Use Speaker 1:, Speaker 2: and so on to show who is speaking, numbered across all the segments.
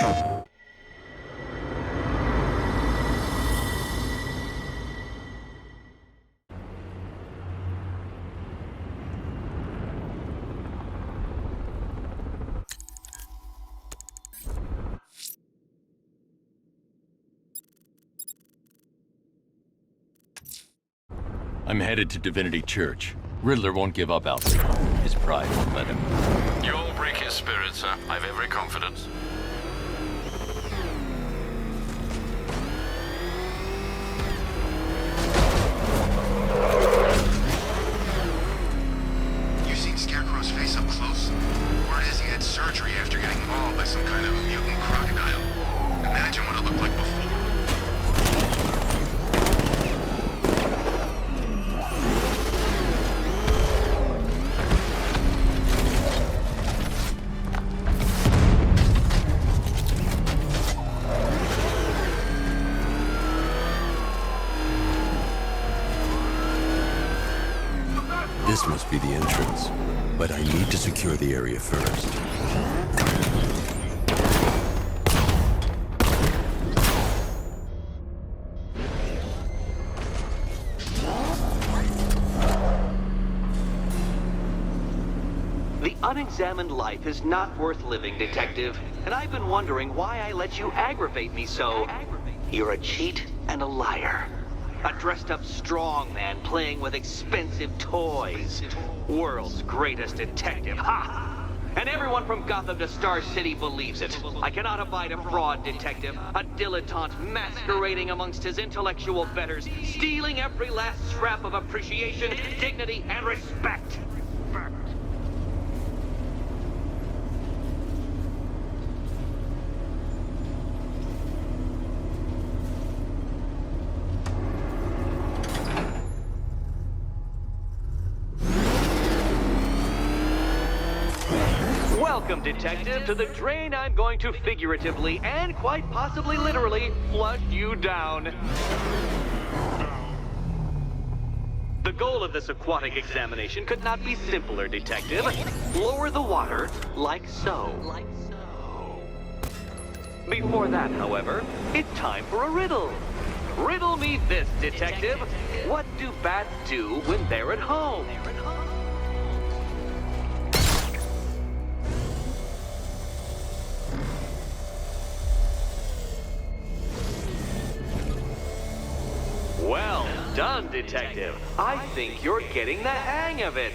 Speaker 1: I'm headed to Divinity Church. Riddler won't give up, Alfred. His pride won't let him.
Speaker 2: You'll break his spirit, sir. I've every confidence.
Speaker 3: You seen Scarecrow's face up close? Word is he had surgery after getting mauled by some kind of mutant crocodile. Imagine what it looked like before.
Speaker 4: This must be the entrance, but I need to secure the area first.
Speaker 5: The unexamined life is not worth living, Detective. And I've been wondering why I let you aggravate me so. You're a cheat and a liar. A dressed-up strongman playing with expensive toys. World's greatest detective, ha! And everyone from Gotham to Star City believes it. I cannot abide a fraud detective, a dilettante masquerading amongst his intellectual betters, stealing every last scrap of appreciation, dignity, and respect. Welcome, Detective, to the drain I'm going to figuratively and quite possibly literally flush you down. The goal of this aquatic examination could not be simpler, Detective. Lower the water, like so. Before that, however, it's time for a riddle. Riddle me this, Detective. What do bats do when they're at home? Well done, Detective. I think you're getting the hang of it.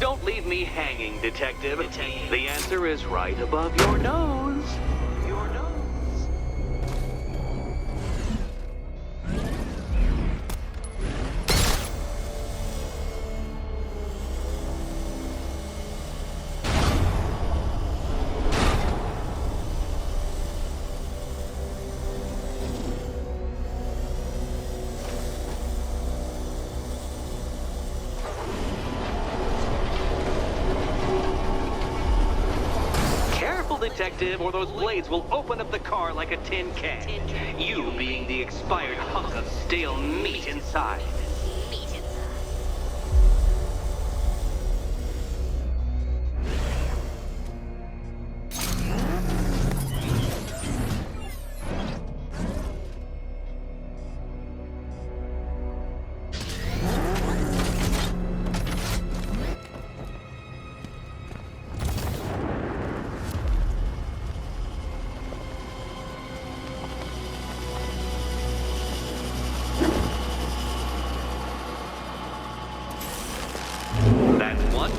Speaker 5: Don't leave me hanging, Detective. The answer is right above your nose. Your nose. Detective, or those blades will open up the car like a tin can. You being the expired hunk of stale meat inside.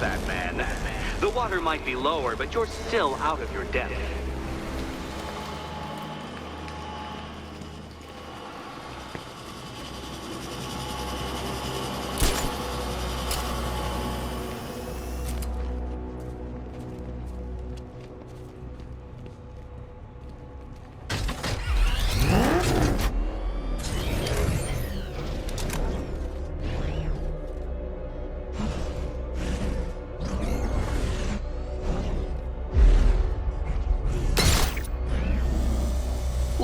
Speaker 5: Batman. The water might be lower, but you're still out of your depth.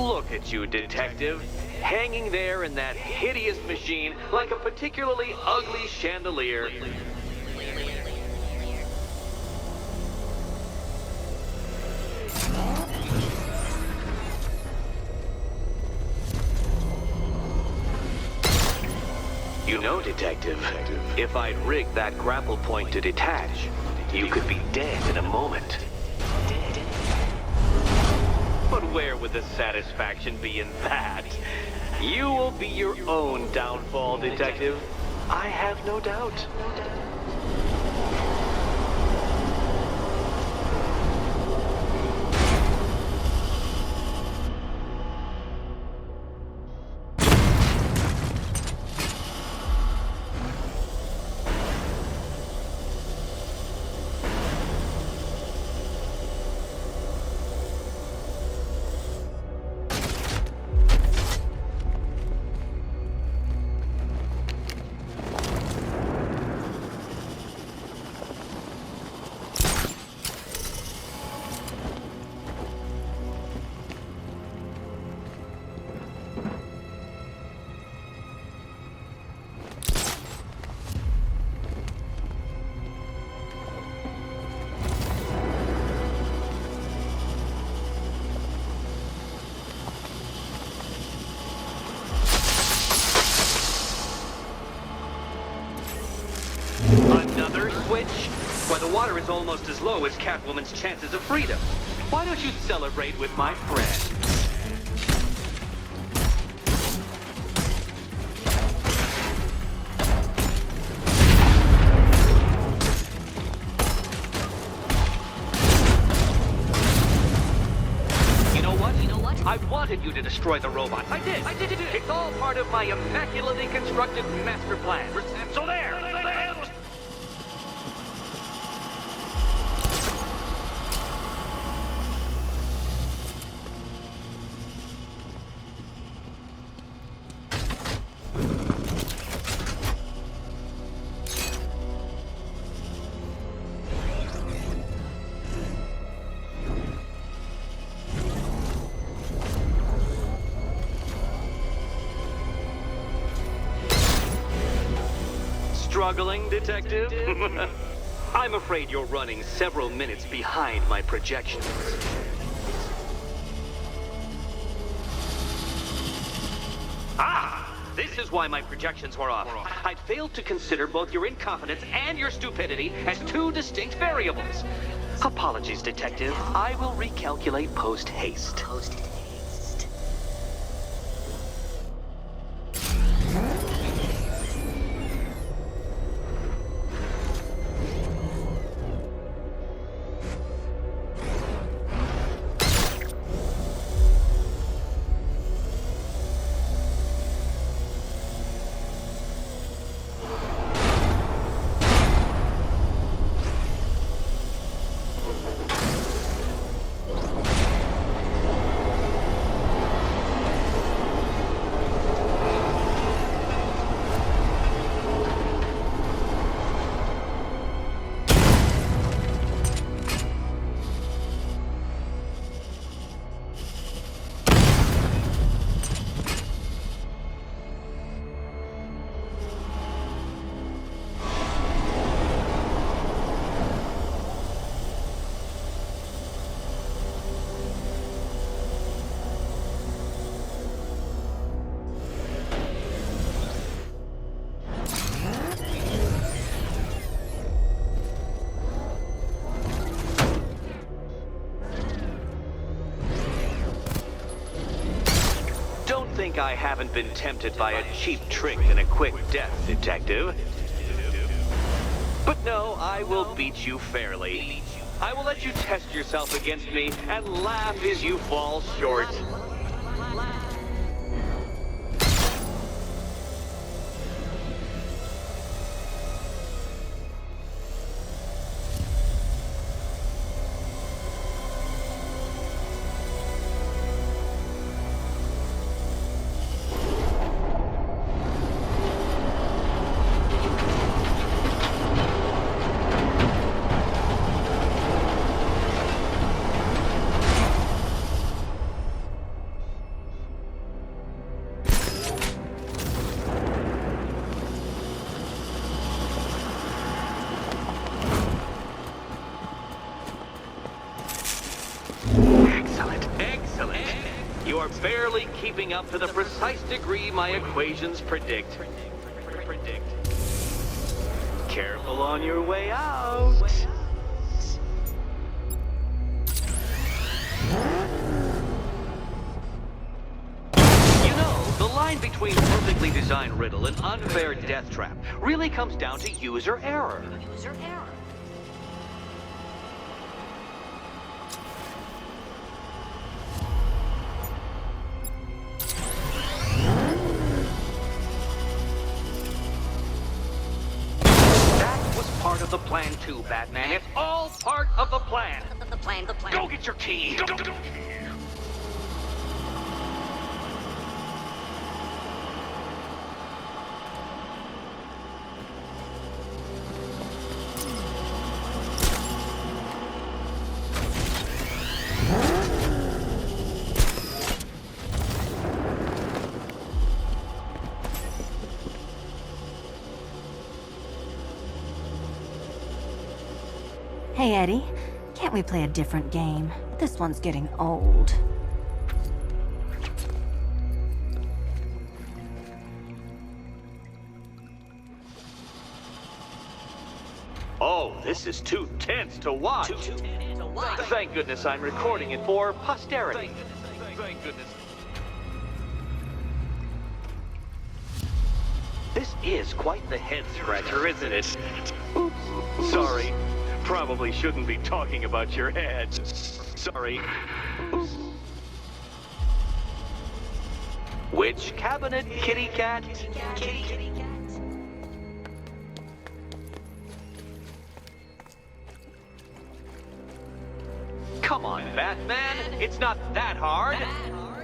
Speaker 5: Look at you, Detective. Hanging there in that hideous machine like a particularly ugly chandelier. You know, Detective, if I'd rigged that grapple point to detach, you could be dead in a moment. But where would the satisfaction be in that? You will be your own downfall, Detective. I have no doubt. Another switch? Why, the water is almost as low as Catwoman's chances of freedom. Why don't you celebrate with my friend? I wanted you to destroy the robots. I did. It's all part of my immaculately constructed master plan. So there. Struggling, Detective? I'm afraid you're running several minutes behind my projections. Ah! This is why my projections were off. I'd failed to consider both your incompetence and your stupidity as two distinct variables. Apologies, Detective. I will recalculate post-haste. Think I haven't been tempted by a cheap trick and a quick death, Detective. But no, I will beat you fairly. I will let you test yourself against me and laugh as you fall short. barely keeping up to the precise degree my equations predict. Careful on your way out. You know, the line between perfectly designed riddle and unfair death trap really comes down to user error. Part of the plan too, Batman. It's all part of the plan.
Speaker 6: The plan.
Speaker 5: Go get your key. Go.
Speaker 6: Hey, Eddie. Can't we play a different game? This one's getting old.
Speaker 5: Oh, this is too tense to watch. Thank goodness I'm recording it for posterity. Thank goodness. This is quite the head-scratcher, isn't it? Oops. Sorry. Probably shouldn't be talking about your head. Sorry. Oops. Which cabinet, kitty cat?
Speaker 6: Kitty cat.
Speaker 5: Come on, Batman. It's not that hard.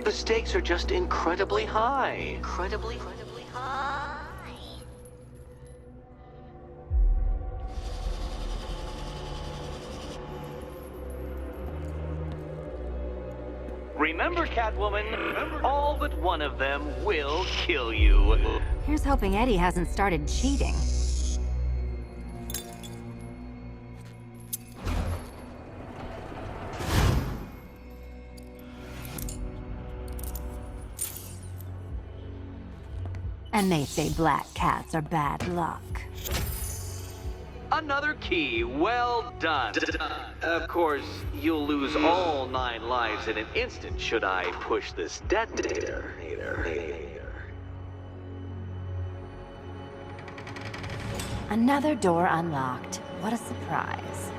Speaker 5: The stakes are just incredibly high.
Speaker 6: Incredibly high.
Speaker 5: Remember, Catwoman, all but one of them will kill you.
Speaker 6: Here's hoping Eddie hasn't started cheating. And they say black cats are bad luck.
Speaker 5: Another key, well done. Of course, you'll lose all 9 lives in an instant should I push this detonator.
Speaker 6: Another door unlocked. What a surprise.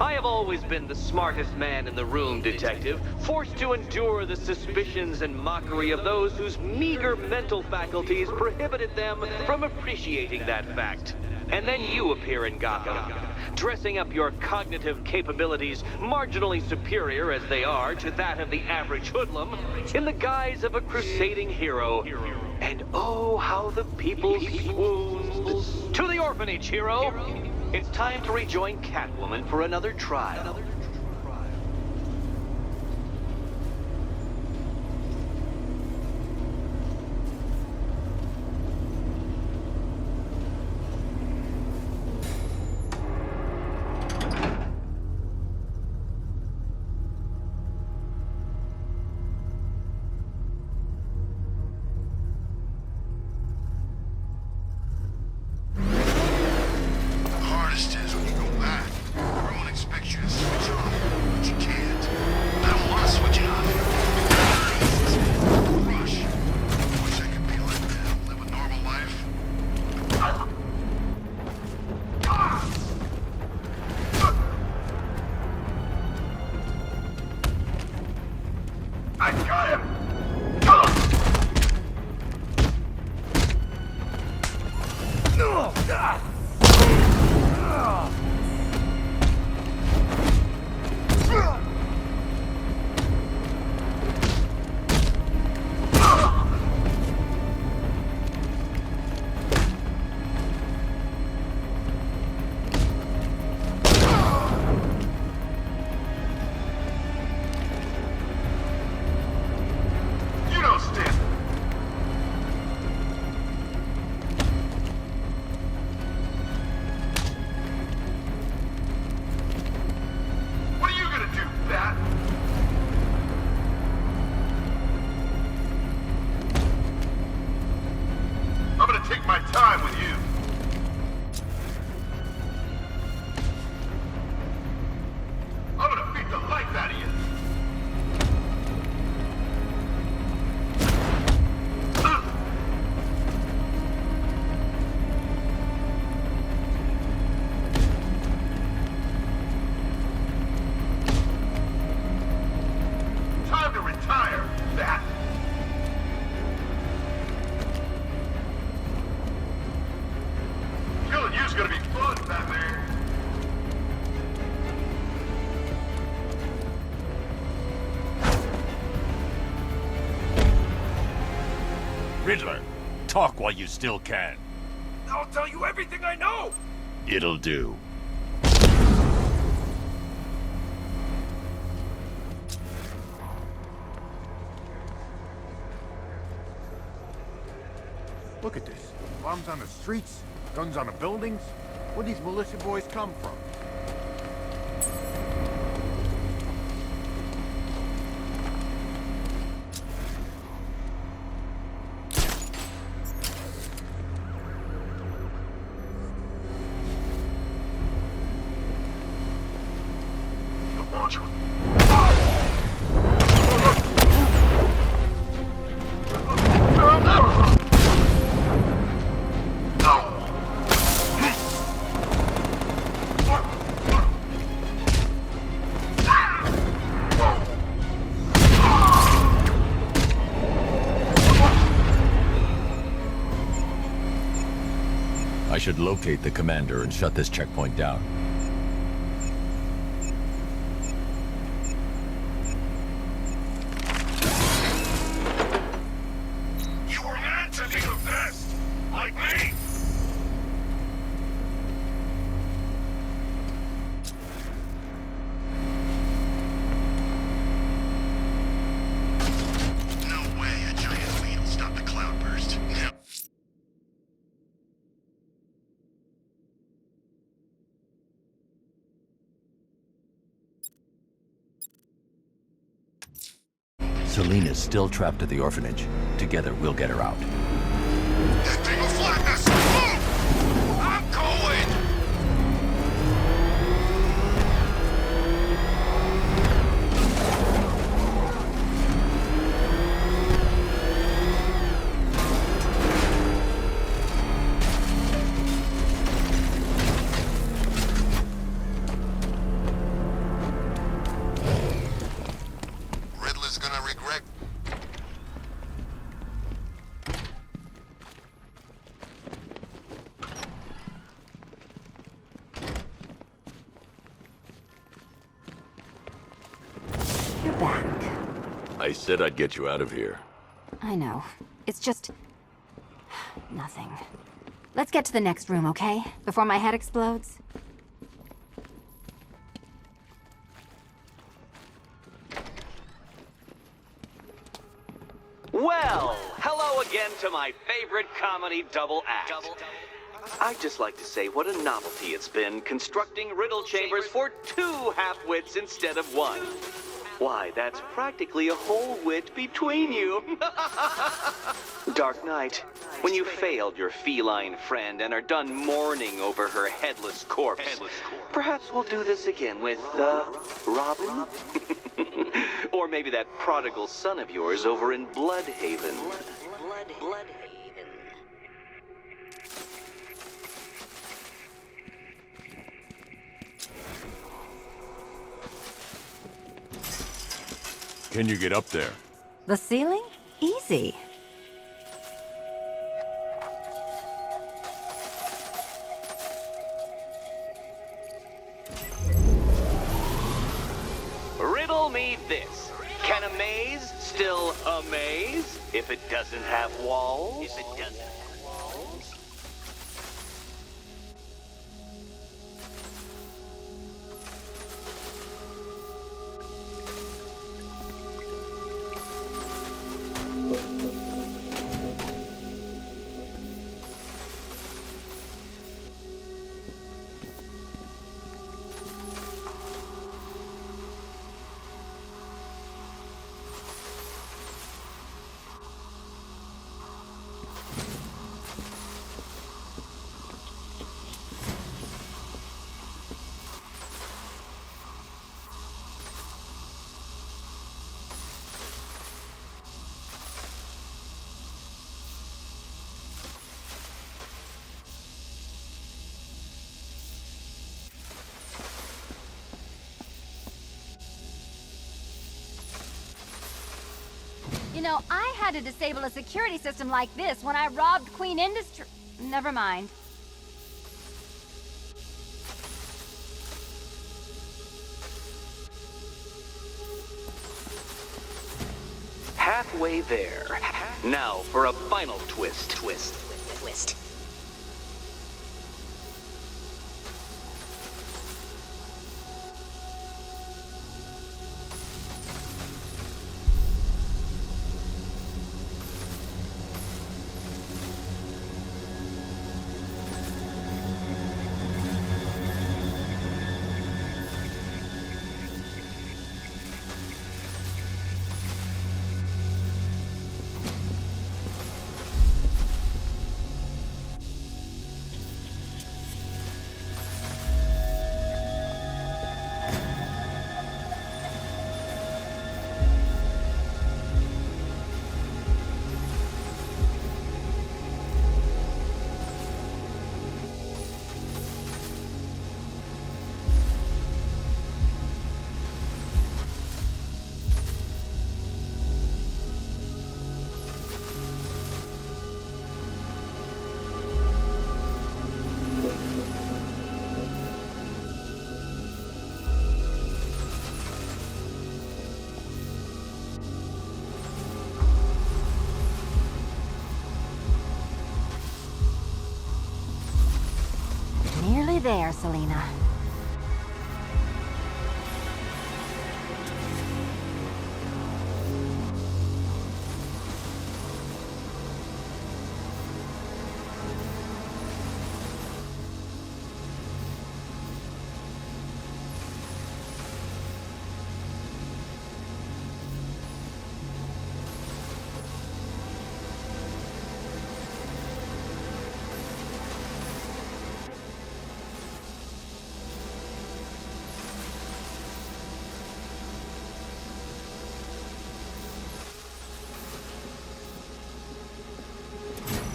Speaker 5: I have always been the smartest man in the room, Detective, forced to endure the suspicions and mockery of those whose meager mental faculties prohibited them from appreciating that fact. And then you appear in Gotham, dressing up your cognitive capabilities, marginally superior as they are to that of the average hoodlum, in the guise of a crusading hero. And oh, know how the people swoon. To the orphanage, hero! It's time to rejoin Catwoman for another trial.
Speaker 1: Riddler, talk while you still can.
Speaker 7: I'll tell you everything I know!
Speaker 1: It'll do.
Speaker 7: Look at this. Bombs on the streets, guns on the buildings. Where'd these militia boys come from?
Speaker 1: I should locate the commander and shut this checkpoint down.
Speaker 3: You were meant to be the best, like me! No way a giant fleet will stop the cloudburst. No.
Speaker 1: Selena's still trapped at the orphanage. Together, we'll get her out.
Speaker 3: That thing will flatten us! Move! I'm going! Riddler's gonna regret.
Speaker 6: You're back.
Speaker 4: I said I'd get you out of here.
Speaker 6: I know. It's just... nothing. Let's get to the next room, okay? Before my head explodes.
Speaker 5: Well, hello again to my favorite comedy double act. I'd just like to say what a novelty it's been constructing riddle chambers for 2 half-wits instead of 1. Why, that's practically a whole wit between you. Dark Knight, when you failed your feline friend and are done mourning over her headless corpse, perhaps we'll do this again with, Robin? Or maybe that prodigal son of yours over in Bloodhaven. Bloodhaven.
Speaker 1: Can you get up there?
Speaker 6: The ceiling? Easy.
Speaker 5: Riddle me this. Can a maze still amaze if it doesn't have walls? If it doesn't have walls?
Speaker 6: You know, I had to disable a security system like this when I robbed Queen Industry. Never mind.
Speaker 5: Halfway there. Now for a final twist. Twist.
Speaker 6: Nearly there, Selena.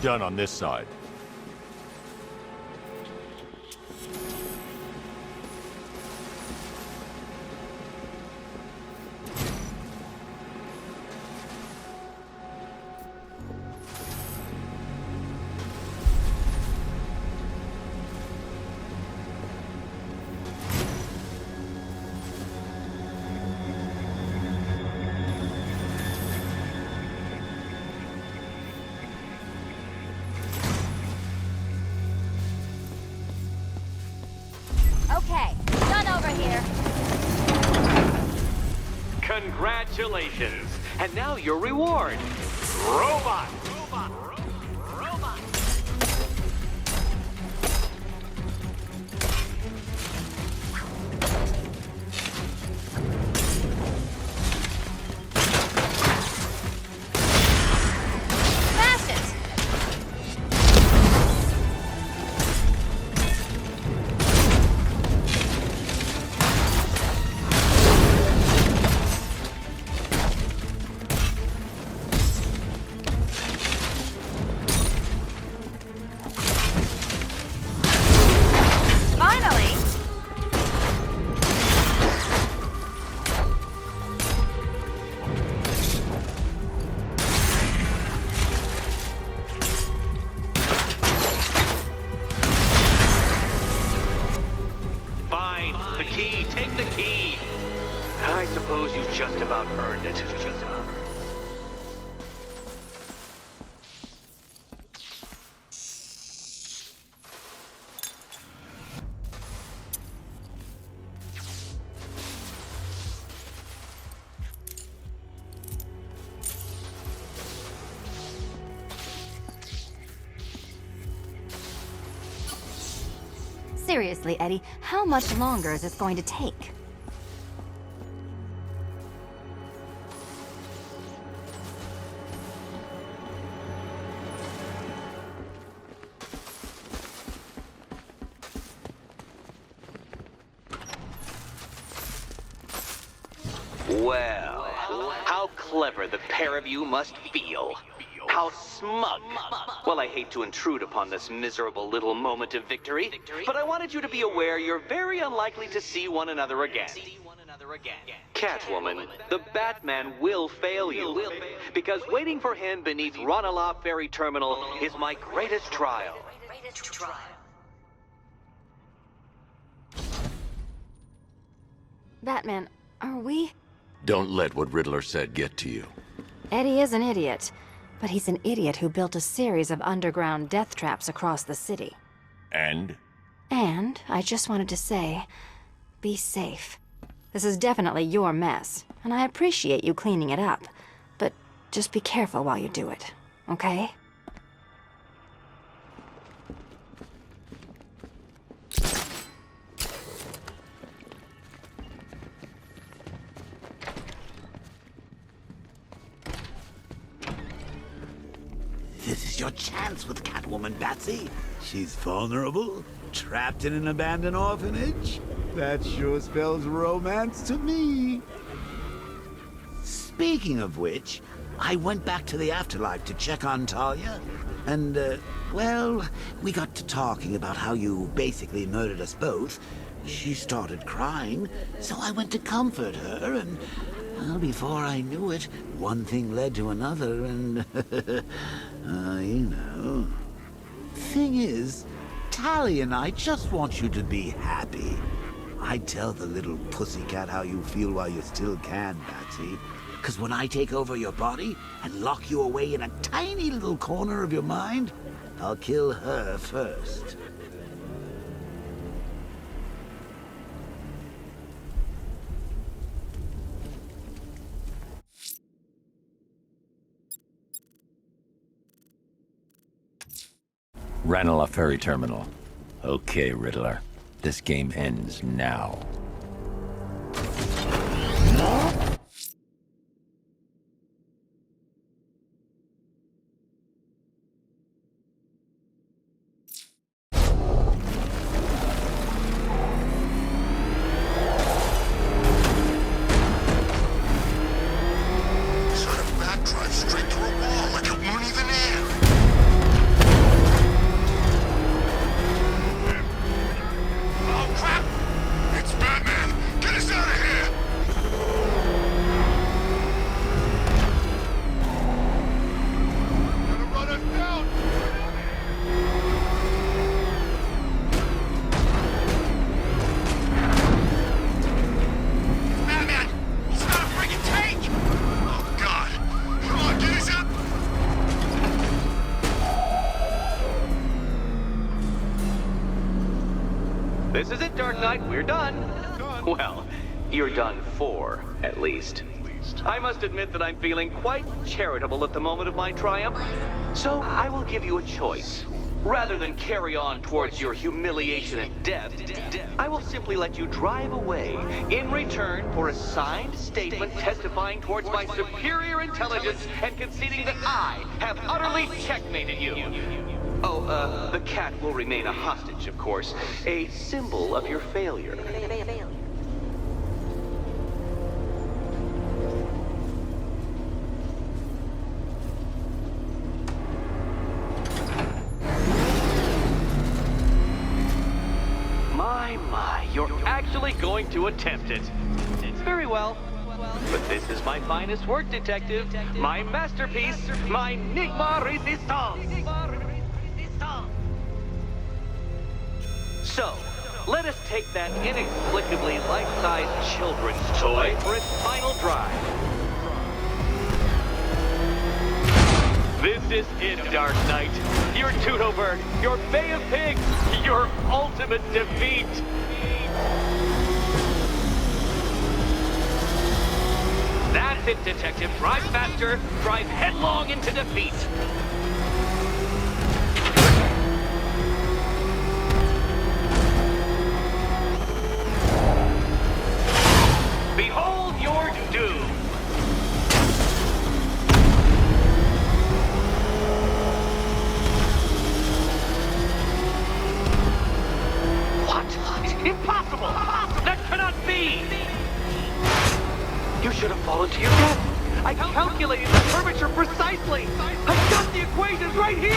Speaker 1: Done on this side.
Speaker 5: Congratulations. And now your reward. Robot.
Speaker 6: Smash it! Finally!
Speaker 5: Fine. The key. Take the key. I suppose you just about earned it.
Speaker 6: Seriously, Eddie, how much longer is this going to take?
Speaker 5: Well, how clever the pair of you must feel. How smug. Well, I hate to intrude upon this miserable little moment of victory, but I wanted you to be aware you're very unlikely to see one another again. Catwoman, the Batman will fail you, because waiting for him beneath Ranelagh Ferry Terminal is my greatest trial.
Speaker 6: Batman, are we?
Speaker 4: Don't let what Riddler said get to you.
Speaker 6: Eddie is an idiot, but he's an idiot who built a series of underground death traps across the city.
Speaker 4: And?
Speaker 6: And I just wanted to say, be safe. This is definitely your mess, and I appreciate you cleaning it up, but just be careful while you do it, okay?
Speaker 8: This is your chance with Catwoman, Batsy. She's vulnerable, trapped in an abandoned orphanage. That sure spells romance to me. Speaking of which, I went back to the afterlife to check on Talia, and, well, we got to talking about how you basically murdered us both. She started crying, so I went to comfort her, and, well, before I knew it, one thing led to another, and, you know. Thing is, Talia and I just want you to be happy. I tell the little pussycat how you feel while you still can, Batsy. 'Cause when I take over your body and lock you away in a tiny little corner of your mind, I'll kill her first.
Speaker 1: Ranelagh Ferry Terminal. Okay, Riddler. This game ends now.
Speaker 3: Sort of backdrive straight through a wall like it won't even air. Oh crap! It's Batman! Get us out of here! Gonna run us down! Batman! He's got a friggin' tank! Oh god! Come on, get us out!
Speaker 5: This is it, Dark Knight. We're done. Well, you're done for, at least. I must admit that I'm feeling quite charitable at the moment of my triumph. So I will give you a choice. Rather than carry on towards your humiliation and death, I will simply let you drive away in return for a signed statement testifying towards my superior intelligence and conceding that I have utterly checkmated you. Oh, the cat will remain a hostage, of course. A symbol of your failure. My, you're actually going to attempt it. Very well. But this is my finest work, Detective. My masterpiece, my Enigma Resistance. So, let us take that inexplicably life-sized children's toy for its final drive. This is it, Dark Knight. Your Tudobird, your Bay of Pigs, your ultimate defeat. That's it, Detective. Drive faster, drive headlong into defeat. Behold your doom. Impossible! That cannot be! You should have fallen to your death. I calculated the curvature precisely. I've got the equations right here!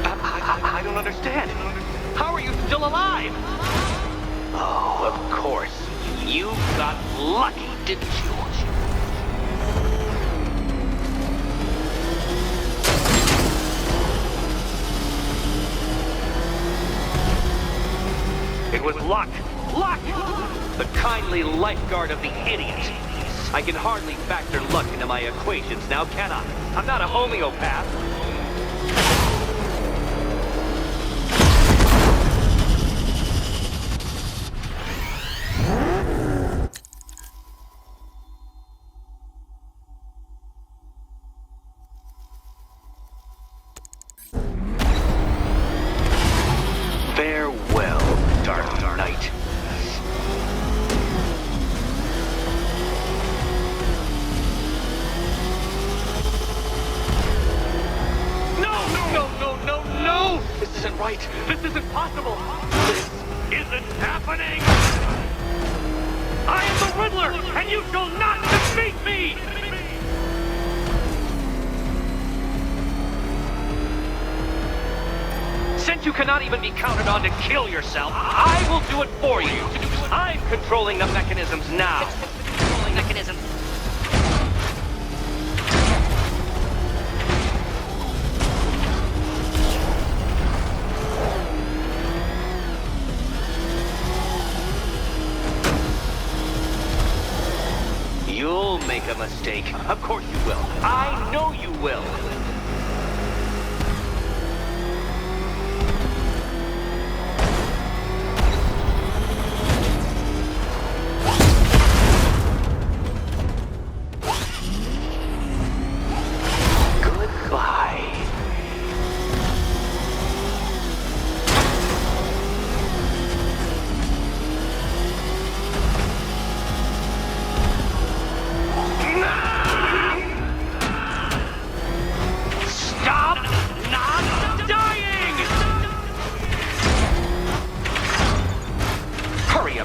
Speaker 5: I don't understand. How are you still alive? Oh, of course. You got lucky, didn't you? It was luck! Luck! The kindly lifeguard of the idiot. I can hardly factor luck into my equations now, can I? I'm not a homeopath. Farewell, Dark Knight. No! This isn't right. This isn't possible. This isn't happening. I am the Riddler, and you shall not defeat me! Since you cannot even be counted on to kill yourself, I will do it for you. I'm controlling the mechanisms now. You'll make a mistake. Of course you will. I know you will.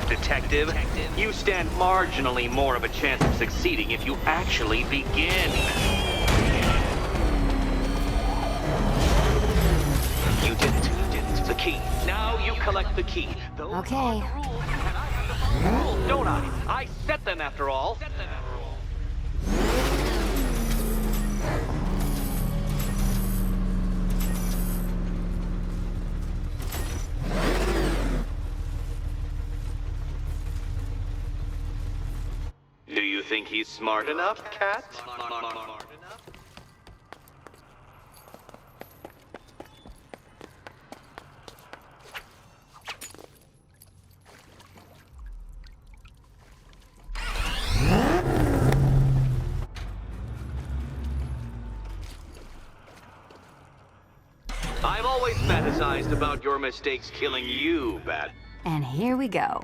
Speaker 5: Detective. You stand marginally more of a chance of succeeding if you actually begin. You did it. The key. Now you collect the key. Those
Speaker 6: Okay.
Speaker 5: are the rules, and I have the rules, don't I? I set them after all. Do you think he's smart enough, Cat? fantasized about your mistakes killing you, Bat.
Speaker 6: And here we go.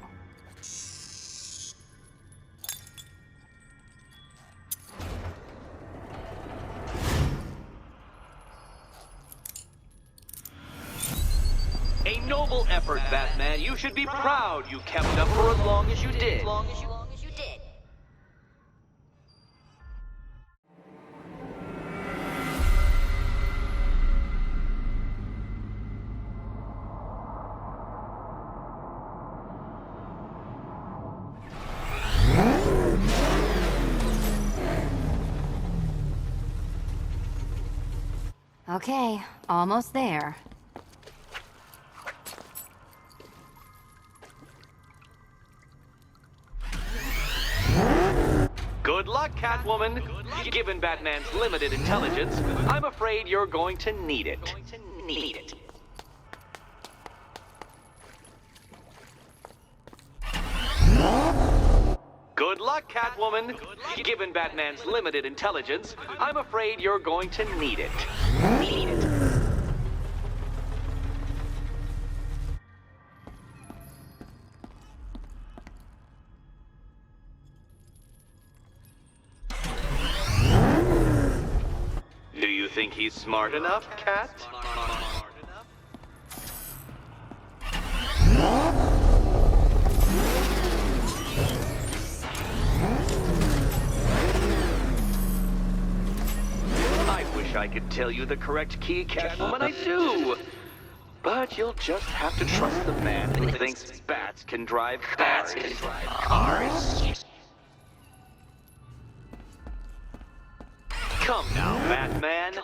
Speaker 5: A noble effort, Batman. You should be proud you kept up for as long as you did.
Speaker 6: Okay, almost there.
Speaker 5: Good luck, Catwoman. Given Batman's limited intelligence, I'm afraid you're going to need it. Good luck, Catwoman. Given Batman's limited intelligence, I'm afraid you're going to need it. Do you think he's smart enough, Cat? I wish I could tell you the correct key, Catwoman, I do. But you'll just have to trust the man who thinks bats can drive cars. Come now, Batman.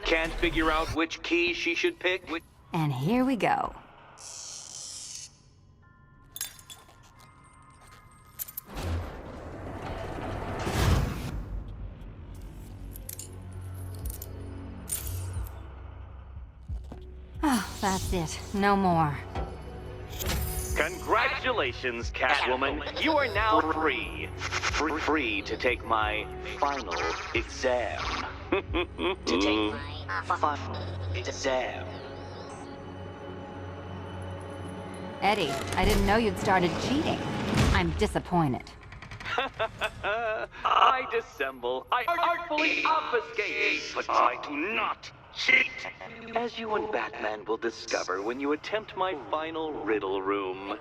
Speaker 5: Can't figure out which key she should pick?
Speaker 6: And here we go. Oh, that's it. No more.
Speaker 5: Congratulations, Catwoman. You are now free. Free to take my final exam. Final exam.
Speaker 6: Eddie, I didn't know you'd started cheating. I'm disappointed.
Speaker 5: I dissemble. I artfully obfuscate. But I do not cheat. As you and Batman will discover when you attempt my final riddle room.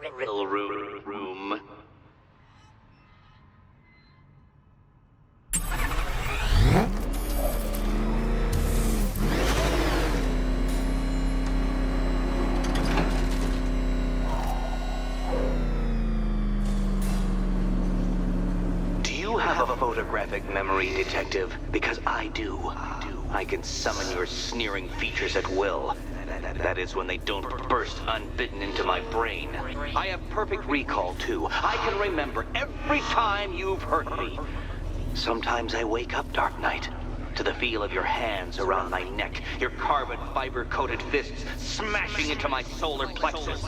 Speaker 5: Do you have a photographic memory, Detective? Because I do. I can summon your sneering features at will. That is when they don't burst unbidden into my brain. I have perfect recall, too. I can remember every time you've hurt me. Sometimes I wake up, Dark Knight, to the feel of your hands around my neck, your carbon fiber-coated fists smashing into my solar plexus.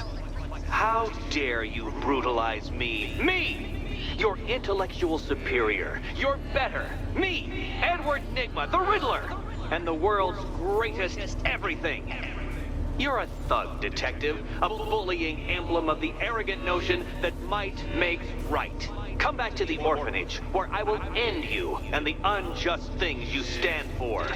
Speaker 5: How dare you brutalize me? Me! Your intellectual superior. You're better. Me, Edward Nygma, the Riddler, and the world's greatest everything. You're a thug, Detective, a bullying emblem of the arrogant notion that might makes right. Come back to the orphanage, where I will end you and the unjust things you stand for.